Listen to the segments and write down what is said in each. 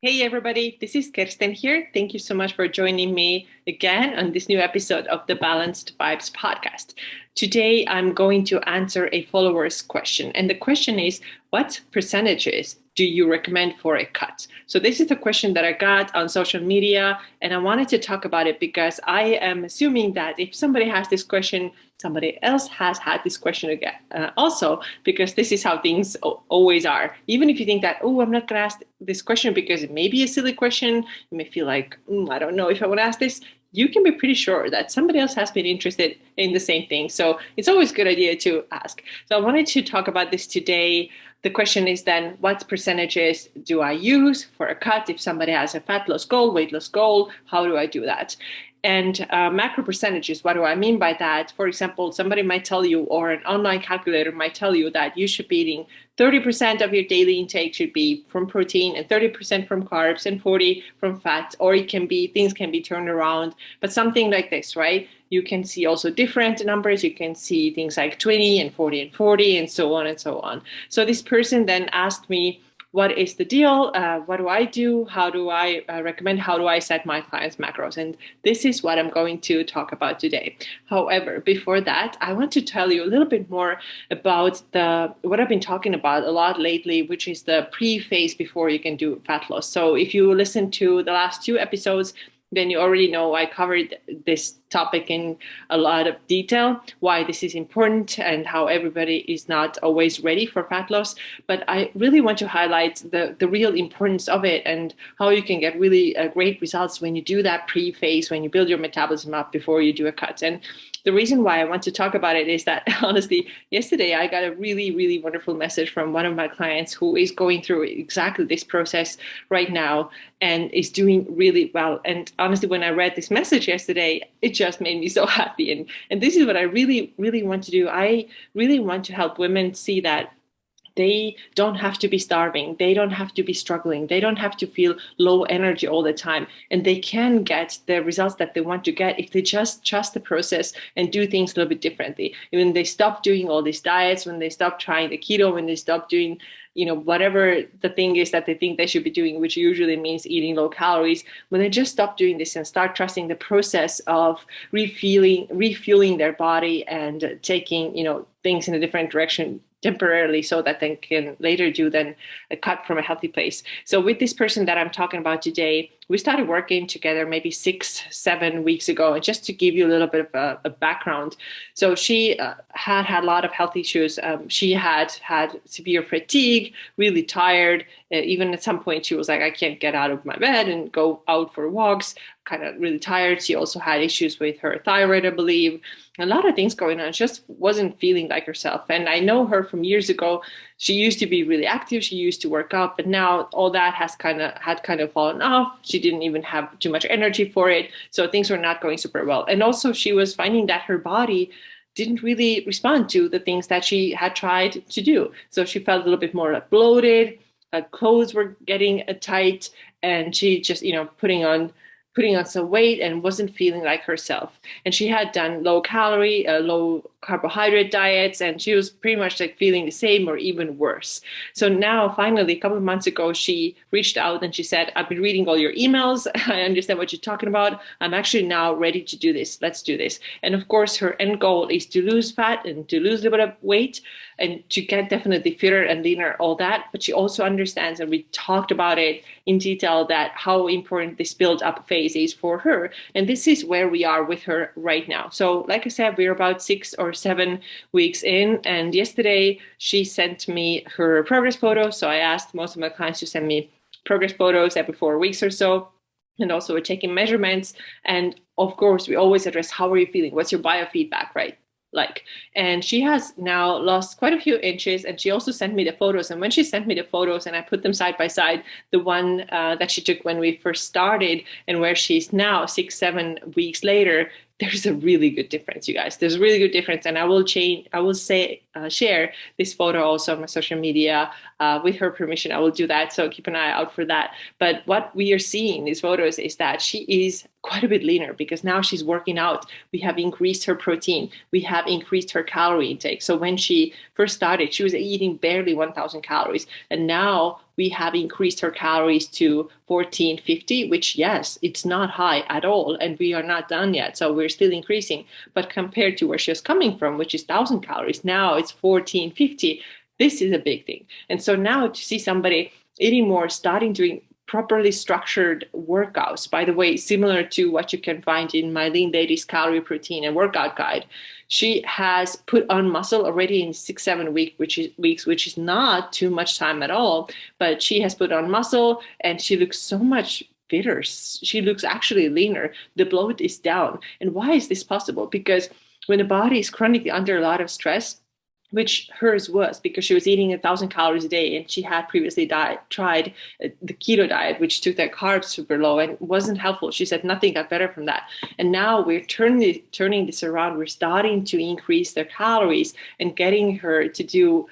Hey everybody, this is Kirsten here. Thank you so much for joining me again on this new episode of the Balanced Vibes podcast. Today I'm going to answer a follower's question, and the question is, what percentages do you recommend for a cut? So this is a question that I got on social media, and I wanted to talk about it because I am assuming that if somebody has this question, somebody else has had this question again. Also, because this is how things always are. Even if you think that, oh, I'm not going to ask this question because it may be a silly question, you may feel like, I don't know if I want to ask this. You can be pretty sure that somebody else has been interested in the same thing. So it's always a good idea to ask. So I wanted to talk about this today. The question is then, what percentages do I use for a cut? If somebody has a fat loss goal, weight loss goal, how do I do that? And macro percentages, what do I mean by that? For example, somebody might tell you, or an online calculator might tell you that you should be eating 30% of your daily intake should be from protein and 30% from carbs and 40 from fat, or it can be, things can be turned around, but something like this, right? You can see also different numbers. You can see things like 20 and 40 and 40 and so on and so on. So this person then asked me, what is the deal? What do I do? How do I recommend? How do I set my clients' macros? And this is what I'm going to talk about today. However, before that, I want to tell you a little bit more about what I've been talking about a lot lately, which is the pre-phase before you can do fat loss. So if you listen to the last two episodes, then you already know I covered this topic in a lot of detail, why this is important and how everybody is not always ready for fat loss. But I really want to highlight the real importance of it and how you can get really great results when you do that pre-phase, when you build your metabolism up before you do a cut. And the reason why I want to talk about it is that honestly, yesterday I got a really, really wonderful message from one of my clients who is going through exactly this process right now and is doing really well. And honestly, when I read this message yesterday, it just made me so happy. And this is what I really, really want to do. I really want to help women see that they don't have to be starving. They don't have to be struggling. They don't have to feel low energy all the time. And they can get the results that they want to get if they just trust the process and do things a little bit differently. When they stop doing all these diets, when they stop trying the keto, when they stop doing whatever the thing is that they think they should be doing, which usually means eating low calories, when they just stop doing this and start trusting the process of refueling their body and taking, things in a different direction temporarily so that they can later do then a cut from a healthy place. So with this person that I'm talking about today, we started working together maybe 6-7 weeks ago. And just to give you a little bit of a background, so she had a lot of health issues. She had severe fatigue, really tired. Even at some point, she was like, I can't get out of my bed and go out for walks, kind of really tired. She also had issues with her thyroid, I believe. A lot of things going on. She just wasn't feeling like herself. And I know her from years ago. She used to be really active. She used to work out, but now all that had kind of fallen off. She didn't even have too much energy for it. So things were not going super well. And also she was finding that her body didn't really respond to the things that she had tried to do. So she felt a little bit more like bloated. Her clothes were getting tight, and she just, putting on some weight and wasn't feeling like herself. And she had done low calorie, low carbohydrate diets, and she was pretty much like feeling the same or even worse. So now finally, a couple of months ago, she reached out and she said, I've been reading all your emails. I understand what you're talking about. I'm actually now ready to do this. Let's do this. And of course, her end goal is to lose fat and to lose a little bit of weight and to get definitely fitter and leaner, all that. But she also understands, and we talked about it in detail, that how important this build up phase is for her. And this is where we are with her right now. So like I said, we're about 6 or 7 weeks in. And yesterday she sent me her progress photos. So I asked most of my clients to send me progress photos every 4 weeks or so. And also we're taking measurements. And of course, we always address, how are you feeling? What's your biofeedback, right? And she has now lost quite a few inches, and she also sent me the photos. And when she sent me the photos and I put them side by side, the one that she took when we first started and where she's now 6-7 weeks later, there's a really good difference, you guys. There's a really good difference. And I will say share this photo also on my social media. With her permission, I will do that. So keep an eye out for that. But what we are seeing in these photos is that she is quite a bit leaner because now she's working out. We have increased her protein. We have increased her calorie intake. So when she first started, she was eating barely 1,000 calories. And now we have increased her calories to 1450, which, yes, it's not high at all. And we are not done yet. So we're still increasing. But compared to where she was coming from, which is 1,000 calories, now it's 1450. This is a big thing. And so now to see somebody eating more, starting doing properly structured workouts, by the way, similar to what you can find in my Lean Ladies Calorie, Protein, and Workout Guide. She has put on muscle already in 6-7 weeks, which is not too much time at all, but she has put on muscle and she looks so much fitter. She looks actually leaner. The bloat is down. And why is this possible? Because when the body is chronically under a lot of stress, which hers was because she was eating 1,000 calories a day and she had previously tried the keto diet, which took their carbs super low and wasn't helpful. She said nothing got better from that. And now we're turning this around. We're starting to increase their calories and getting her to do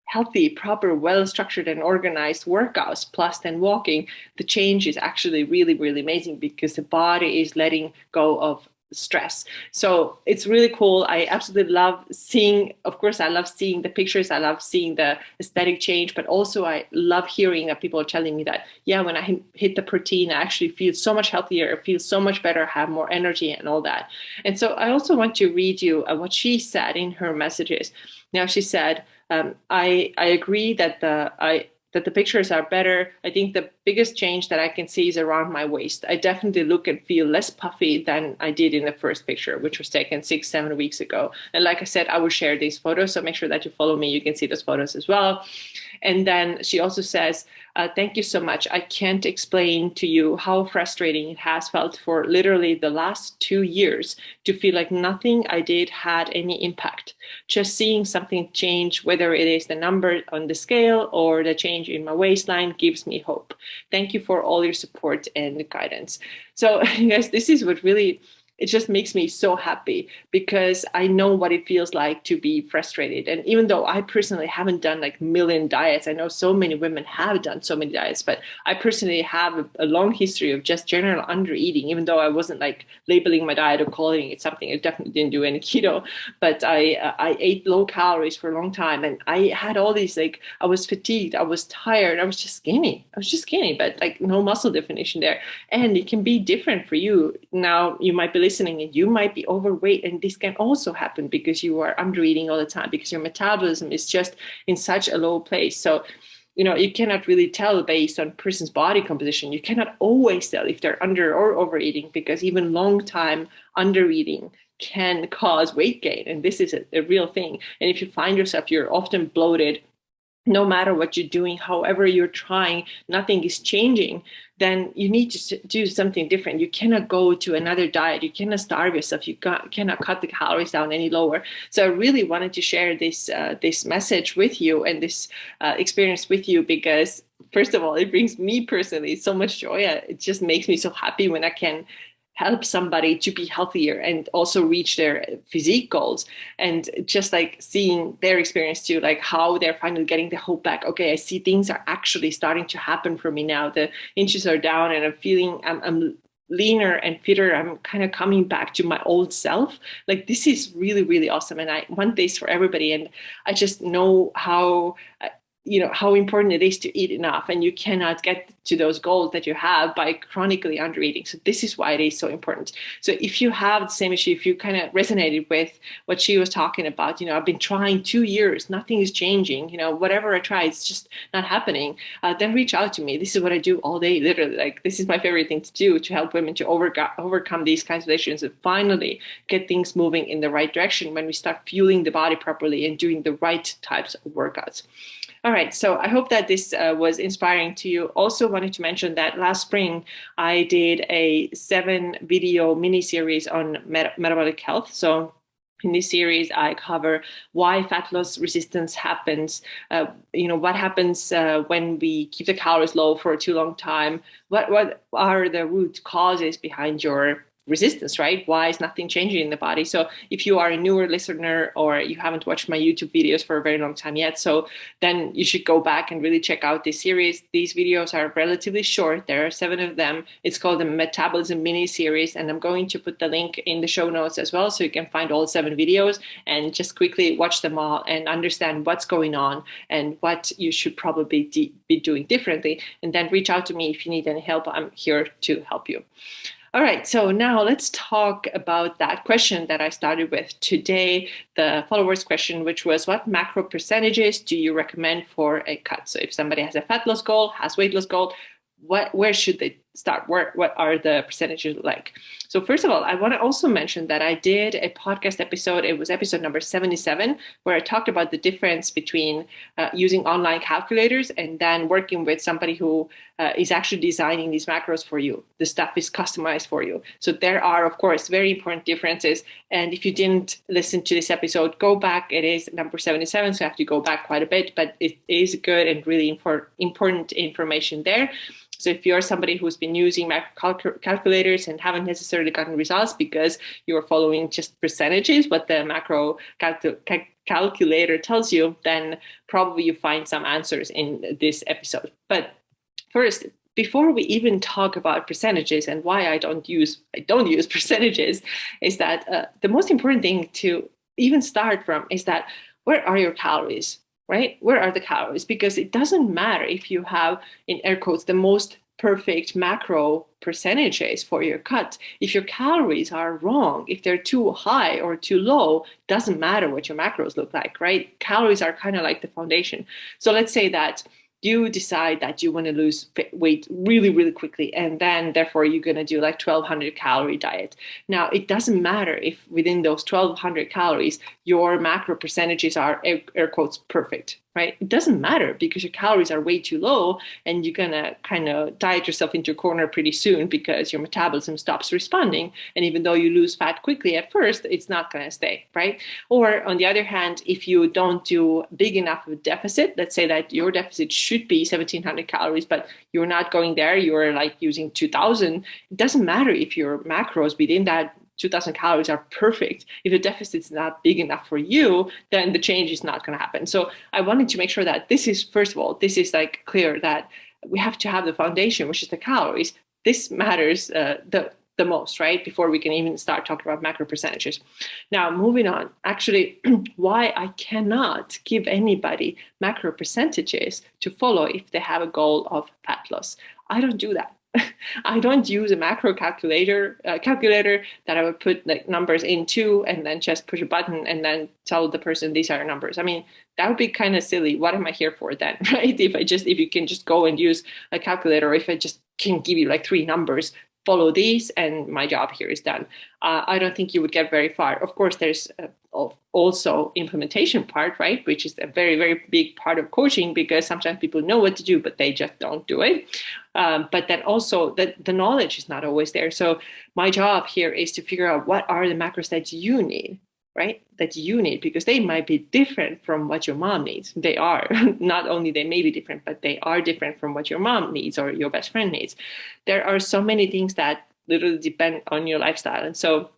healthy, proper, well-structured and organized workouts, plus then walking. The change is actually really, really amazing because the body is letting go of stress. So it's really cool. I absolutely love seeing, of course, I love seeing the pictures. I love seeing the aesthetic change, but also I love hearing that people are telling me that, yeah, when I hit the protein, I actually feel so much healthier, I feel so much better, have more energy and all that. And so I also want to read you what she said in her messages. Now she said, I agree that the pictures are better. I think the biggest change that I can see is around my waist. I definitely look and feel less puffy than I did in the first picture, which was taken 6-7 weeks ago. And like I said, I will share these photos. So make sure that you follow me. You can see those photos as well. And then she also says, thank you so much. I can't explain to you how frustrating it has felt for literally the last 2 years to feel like nothing I did had any impact. Just seeing something change, whether it is the number on the scale or the change in my waistline, gives me hope. Thank you for all your support and guidance. So, guys, this is what really, it just makes me so happy because I know what it feels like to be frustrated. And even though I personally haven't done like million diets, I know so many women have done so many diets, but I personally have a long history of just general under eating, even though I wasn't like labeling my diet or calling it something. I definitely didn't do any keto, but I ate low calories for a long time. And I had all these, like, I was fatigued, I was tired, I was just skinny. But like no muscle definition there. And it can be different for you. Now you might be listening and you might be overweight, and this can also happen because you are under eating all the time because your metabolism is just in such a low place. So you cannot really tell based on person's body composition. You cannot always tell if they're under or overeating because even long time under eating can cause weight gain, and this is a real thing. And if you find yourself, you're often bloated, no matter what you're doing, however you're trying, nothing is changing, then you need to do something different. You cannot go to another diet. You cannot starve yourself. You cannot cut the calories down any lower. So I really wanted to share this message with you and this experience with you because, first of all, it brings me personally so much joy. It just makes me so happy when I can help somebody to be healthier and also reach their physique goals, and just like seeing their experience too, like how they're finally getting the hope back. Okay, I see things are actually starting to happen for me now. The inches are down and I'm leaner and fitter. I'm kind of coming back to my old self. Like, this is really, really awesome. And I want this for everybody. And I just know how important it is to eat enough, and you cannot get to those goals that you have by chronically under eating. So this is why it is so important. So if you have the same issue, if you kind of resonated with what she was talking about, I've been trying 2 years, nothing is changing, whatever I try, it's just not happening, then reach out to me. This is what I do all day, literally. Like, this is my favorite thing to do, to help women to overcome these kinds of issues and finally get things moving in the right direction when we start fueling the body properly and doing the right types of workouts. All right, so I hope that this was inspiring to you. Also wanted to mention that last spring, I did a 7-video mini-series on metabolic health. So in this series, I cover why fat loss resistance happens, what happens when we keep the calories low for a too long time, what are the root causes behind your resistance, right? Why is nothing changing in the body? So if you are a newer listener or you haven't watched my YouTube videos for a very long time yet, so then you should go back and really check out this series. These videos are relatively short. There are 7 of them. It's called the Metabolism Mini Series, and I'm going to put the link in the show notes as well, so you can find all 7 videos and just quickly watch them all and understand what's going on and what you should probably be doing differently. And then reach out to me if you need any help. I'm here to help you. All right, so now let's talk about that question that I started with today, the followers question, which was, what macro percentages do you recommend for a cut? So if somebody has a fat loss goal, has weight loss goal, where should they start? What are the percentages like? So first of all, I want to also mention that I did a podcast episode. It was episode number 77, where I talked about the difference between using online calculators and then working with somebody who is actually designing these macros for you. The stuff is customized for you. So there are, of course, very important differences. And if you didn't listen to this episode, go back. It is number 77, so I have to go back quite a bit, but it is good and really important information there. So if you're somebody who's been using macro calculators and haven't necessarily gotten results because you're following just percentages, what the macro calculator tells you, then probably you find some answers in this episode. But first, before we even talk about percentages and why I don't use percentages, is that the most important thing to even start from is that, where are your calories? Right? Where are the calories? Because it doesn't matter if you have, in air quotes, the most perfect macro percentages for your cut. If your calories are wrong, if they're too high or too low, doesn't matter what your macros look like, right? Calories are kind of like the foundation. So let's say that you decide that you want to lose weight really, really quickly, and then therefore you're going to do like 1200 calorie diet. Now, it doesn't matter if within those 1200 calories, your macro percentages are air quotes perfect, right? It doesn't matter because your calories are way too low and you're going to kind of diet yourself into a corner pretty soon because your metabolism stops responding. And even though you lose fat quickly at first, it's not going to stay, right? Or on the other hand, if you don't do big enough of a deficit, let's say that your deficit should be 1700 calories, but you're not going there, you're like using 2000, it doesn't matter if your macros within that 2000 calories are perfect. If the deficit's not big enough for you, then the change is not going to happen. So I wanted to make sure that this is, first of all, this is like clear that we have to have the foundation, which is the calories. This matters the most, right? Before we can even start talking about macro percentages. Now, moving on, actually, why I cannot give anybody macro percentages to follow if they have a goal of fat loss. I don't do that. I don't use a macro calculator that I would put like numbers into and then just push a button and then tell the person these are numbers. I mean, that would be kind of silly. What am I here for then, right? If you can just go and use a calculator, or if I just can give you like 3 numbers, follow these, and my job here is done. I don't think you would get very far. Of course, there's also implementation part, right? Which is a very, very big part of coaching, because sometimes people know what to do, but they just don't do it. But then also the knowledge is not always there. So my job here is to figure out what are the macros that you need, right? That you need, because they might be different from what your mom needs. They are. Not only they may be different, but they are different from what your mom needs or your best friend needs. There are so many things that literally depend on your lifestyle. And so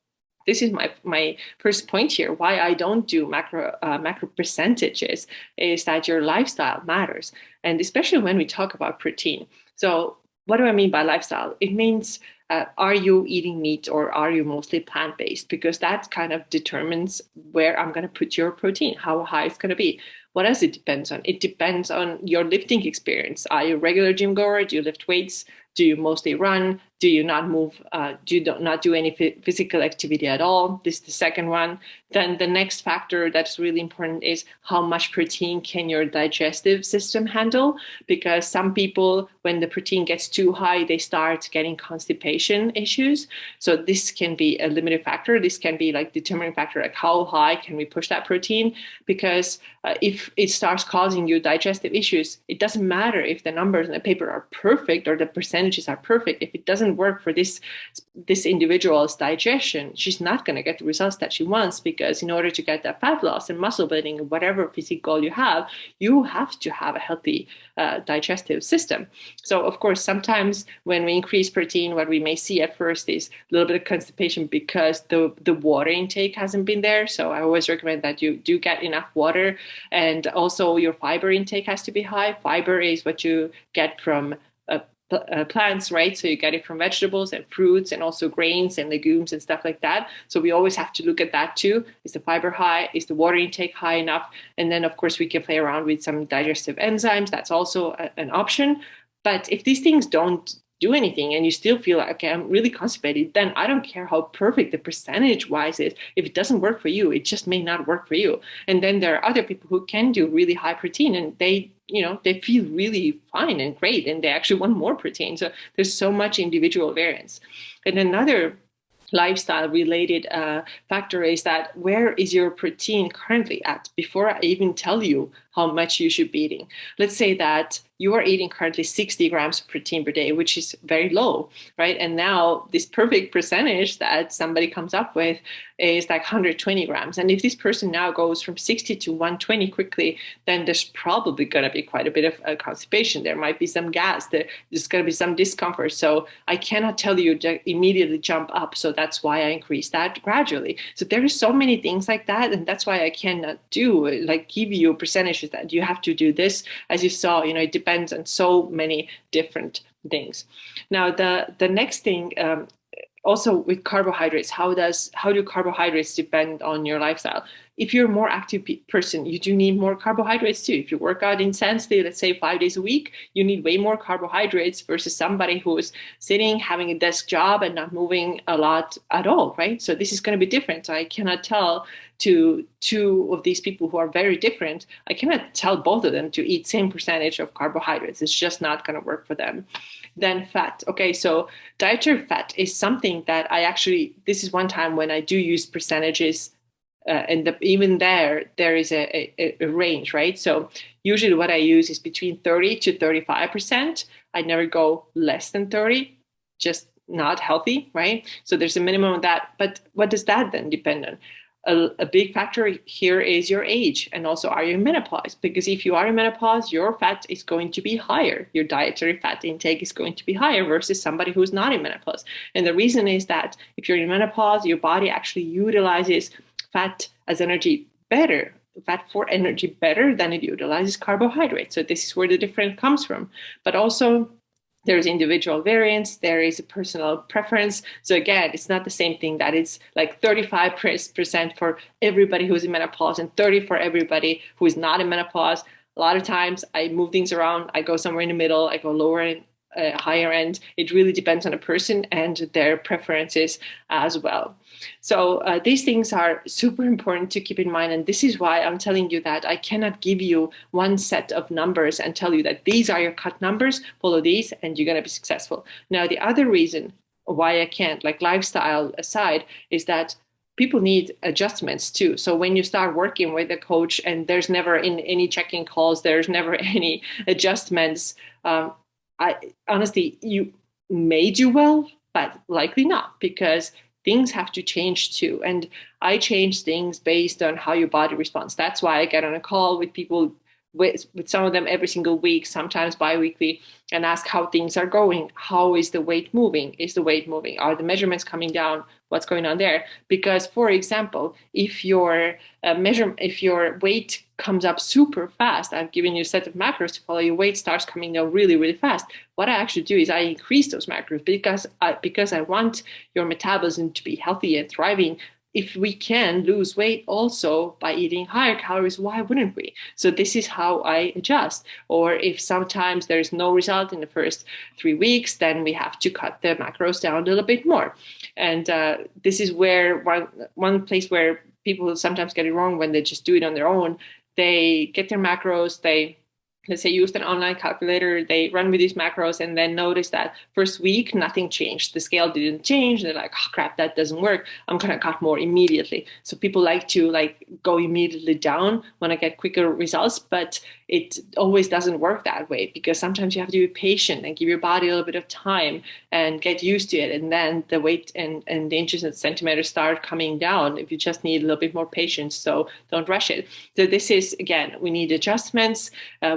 this is my first point here. Why I don't do macro percentages is that your lifestyle matters. And especially when we talk about protein. So what do I mean by lifestyle? It means, are you eating meat or are you mostly plant-based? Because that kind of determines where I'm going to put your protein, how high it's going to be. What else it depends on? It depends on your lifting experience. Are you a regular gym goer? Do you lift weights? Do you mostly run? Do you not move? Do you not do any physical activity at all? This is the second one. Then the next factor that's really important is how much protein can your digestive system handle? Because some people, when the protein gets too high, they start getting constipation issues. So this can be a limiting factor. This can be like determining factor, like how high can we push that protein? Because if it starts causing you digestive issues, it doesn't matter if the numbers in the paper are perfect or the percentage percentages are perfect, if it doesn't work for this individual's digestion, she's not going to get the results that she wants, because in order to get that fat loss and muscle building, whatever physique goal you have to have a healthy digestive system. So of course, sometimes when we increase protein, what we may see at first is a little bit of constipation because the water intake hasn't been there. So I always recommend that you do get enough water, and also your fiber intake has to be high. Fiber is what you get from plants, right? So you get it from vegetables and fruits and also grains and legumes and stuff like that. So we always have to look at that too. Is the fiber high? Is the water intake high enough? And then of course we can play around with some digestive enzymes. That's also an option. But if these things don't do anything and you still feel like, okay, I'm really constipated, then I don't care how perfect the percentage wise is. If it doesn't work for you, it just may not work for you. And then there are other people who can do really high protein and they feel really fine and great, and they actually want more protein. So there's so much individual variance. And another lifestyle related factor is that where is your protein currently at before I even tell you how much you should be eating. Let's say that you are eating currently 60 grams of protein per day, which is very low, right? And now this perfect percentage that somebody comes up with is like 120 grams. And if this person now goes from 60 to 120 quickly, then there's probably going to be quite a bit of constipation. There might be some gas, there's going to be some discomfort. So I cannot tell you to immediately jump up. So that's why I increase that gradually. So there are so many things like that. And that's why I cannot give you percentages that you have to do this. As you saw, it depends on so many different things. Now, the next thing, also with carbohydrates, how do carbohydrates depend on your lifestyle? If you're a more active person, you do need more carbohydrates too. If you work out intensely, let's say 5 days a week, you need way more carbohydrates versus somebody who's sitting, having a desk job and not moving a lot at all, right? So this is going to be different. So I cannot tell to two of these people who are very different, I cannot tell both of them to eat same percentage of carbohydrates. It's just not going to work for them. Then fat. Okay, so dietary fat is something that this is one time when I do use percentages, and even there is a range, right? So usually what I use is between 30 to 35%. I never go less than 30, just not healthy, right? So there's a minimum of that. But what does that then depend on? A big factor here is your age, and also are you in menopause? Because if you are in menopause, your fat is going to be higher. Your dietary fat intake is going to be higher versus somebody who's not in menopause. And the reason is that if you're in menopause, your body actually utilizes fat as energy better, fat for energy better than it utilizes carbohydrates. So this is where the difference comes from. But also, there's individual variance, there is a personal preference. So again, it's not the same thing that it's like 35% for everybody who's in menopause and 30 for everybody who is not in menopause. A lot of times I move things around. I go somewhere in the middle, I go lower and higher end. It really depends on a person and their preferences as well. So these things are super important to keep in mind. And this is why I'm telling you that I cannot give you one set of numbers and tell you that these are your cut numbers, follow these, and you're going to be successful. Now, the other reason why I can't, like lifestyle aside, is that people need adjustments too. So when you start working with a coach and there's never any check-in calls, there's never any adjustments, honestly, you may do well, but likely not, because things have to change too. And I change things based on how your body responds. That's why I get on a call with people, with some of them every single week, sometimes bi-weekly, and ask how things are going. How is the weight moving? Is the weight moving? Are the measurements coming down? What's going on there? Because, for example, if your weight comes up super fast, I've given you a set of macros to follow, your weight starts coming down really, really fast. What I actually do is I increase those macros because I want your metabolism to be healthy and thriving. If we can lose weight also by eating higher calories, why wouldn't we? So this is how I adjust. Or if sometimes there's no result in the first 3 weeks, then we have to cut the macros down a little bit more. And this is where one place where people sometimes get it wrong when they just do it on their own. They get their macros, let's say used an online calculator, they run with these macros and then notice that first week, nothing changed. The scale didn't change. They're like, oh crap, that doesn't work. I'm going to cut more immediately. So people like to go immediately down when I get quicker results. But it always doesn't work that way, because sometimes you have to be patient and give your body a little bit of time and get used to it. And then the weight and the inches and centimeters start coming down if you just need a little bit more patience. So don't rush it. So this is, again, we need adjustments.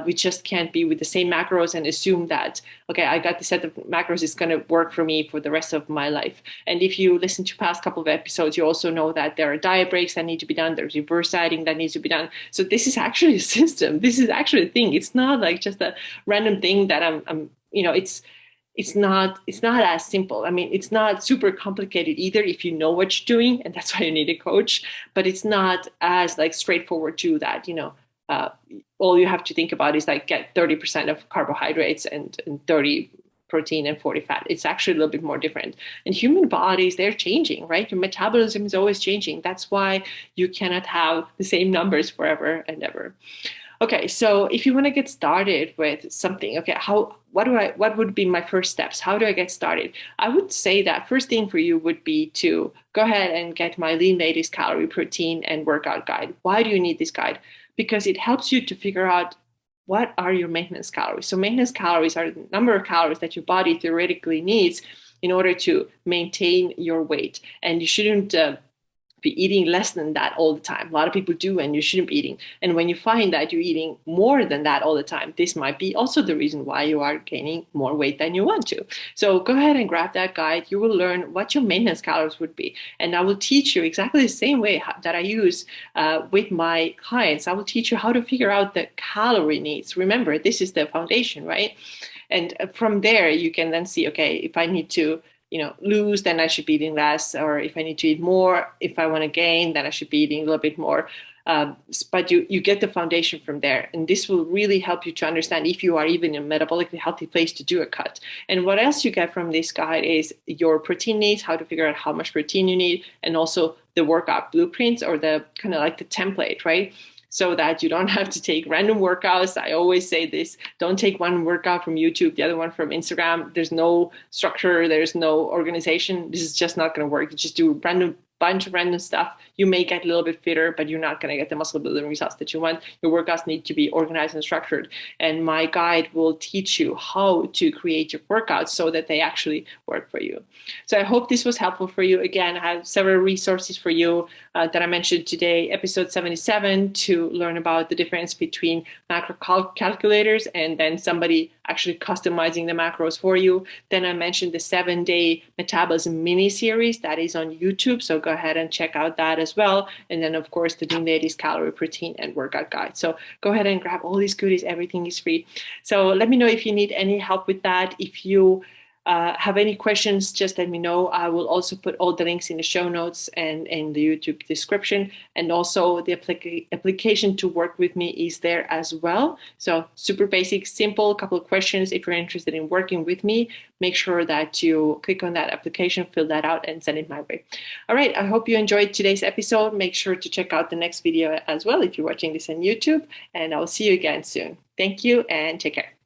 We just can't be with the same macros and assume that, okay, I got the set of macros, it's going to work for me for the rest of my life. And if you listen to past couple of episodes, you also know that there are diet breaks that need to be done. There's reverse dieting that needs to be done. So this is actually a system. This is actually a thing. It's not like just a random thing that I'm it's not as simple. I mean, it's not super complicated either if you know what you're doing, and that's why you need a coach. But it's not as like straightforward to that. All you have to think about is like get 30% of carbohydrates and 30 protein and 40 fat. It's actually a little bit more different. And human bodies, they're changing, right? Your metabolism is always changing. That's why you cannot have the same numbers forever and ever. Okay, so if you want to get started with something, okay, what would be my first steps? How do I get started? I would say that first thing for you would be to go ahead and get my Lean Ladies Calorie, Protein, and Workout Guide. Why do you need this guide? Because it helps you to figure out what are your maintenance calories. So maintenance calories are the number of calories that your body theoretically needs in order to maintain your weight. And you shouldn't be eating less than that all the time. A lot of people do, and you shouldn't be eating. And when you find that you're eating more than that all the time, this might be also the reason why you are gaining more weight than you want to. So go ahead and grab that guide. You will learn what your maintenance calories would be. And I will teach you exactly the same way that I use with my clients. I will teach you how to figure out the calorie needs. Remember, this is the foundation, right? And from there, you can then see, okay, if I need to lose, then I should be eating less. Or if I need to eat more, if I want to gain, then I should be eating a little bit more. But you get the foundation from there. And this will really help you to understand if you are even in a metabolically healthy place to do a cut. And what else you get from this guide is your protein needs, how to figure out how much protein you need, and also the workout blueprints, or the kind of like the template, right? So that you don't have to take random workouts. I always say this, don't take one workout from YouTube, the other one from Instagram. There's no structure, there's no organization. This is just not going to work. You just do bunch of random stuff. You may get a little bit fitter, but you're not going to get the muscle building results that you want. Your workouts need to be organized and structured. And my guide will teach you how to create your workouts so that they actually work for you. So I hope this was helpful for you. Again, I have several resources for you that I mentioned today. Episode 77 to learn about the difference between macro calculators and then somebody actually customizing the macros for you. Then I mentioned the 7-day metabolism mini series that is on YouTube. So go ahead and check out that as well. And then of course the Lean Ladies Calorie, Protein, and Workout Guide. So go ahead and grab all these goodies. Everything is free. So let me know if you need any help with that. If you have any questions, just let me know. I will also put all the links in the show notes and in the YouTube description. And also the application to work with me is there as well. So super basic, simple, couple of questions. If you're interested in working with me, make sure that you click on that application, fill that out, and send it my way. All right, I hope you enjoyed today's episode. Make sure to check out the next video as well if you're watching this on YouTube. And I'll see you again soon. Thank you and take care.